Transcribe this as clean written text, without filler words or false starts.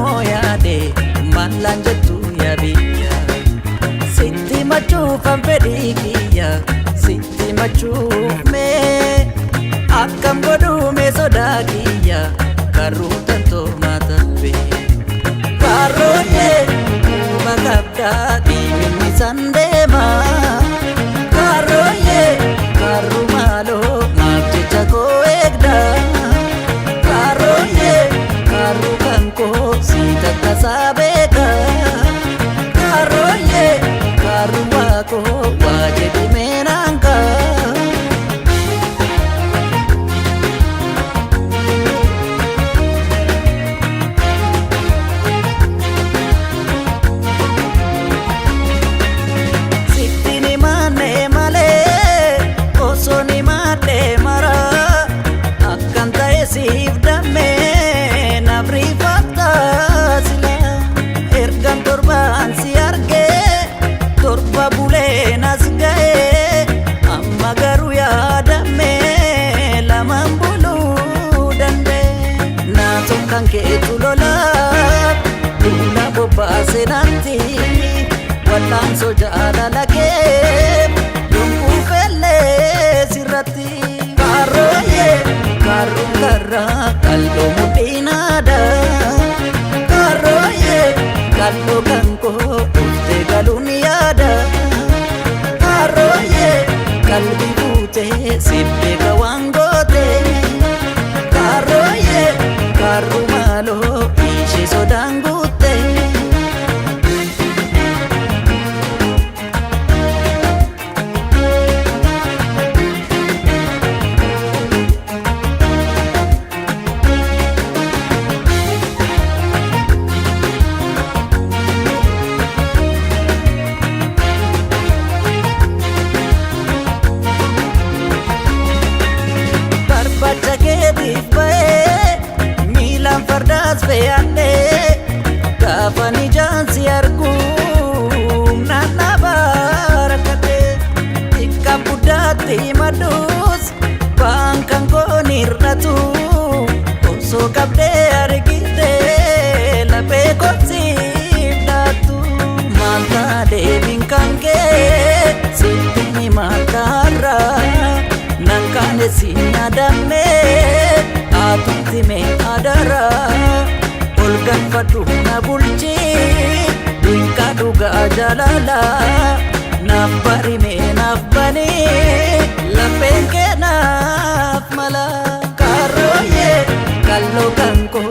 moyaade mallan jettu ya biyya sitti machuufan fedhii kiyya sitti machuuf mee akkam godhume sodaa kiyya karruu tantoo matabbe karooyee makabdaa dhiibinni sandeema karooyee karru maaloo maaf jecha koo eegda karooyee karru kankoo siita tasaa beeka karooyee karru waakoo waa jedhi meenaanka siif dhammee naaf rifataa sila ergan torbaan si argee torba bulee nas ga'ee amma garuu yaadamee lamaan buluu dandee naasoo kan keetu lolaaf duula bobbaase natti wallaansoo jaalala kee yommuu fellee sirratti karooyee karru karra kallo mudinada karooyee kallo kanko ufte galuniyada karooyee kalbi buute sibbe kawangote karooyee karru malo ishe sodangutte bacha keetiif ba'ee miilaan fardaas fe'adhee gaafan ijaan si arguu naannabaa rakkatee xiqqaa guddaatti madduus waan kan koon hir'atu osoo qabdee argitee laphee koosiif dhaattu maaltaa deebiin kan kee sitti ni maaltaarraa nankane sinyadame atutti me adara olgan fadhu na bulchi dinka dhuga jalala naaf bari me naaf bani lapheen kee naaf mala karooyee kallo kanko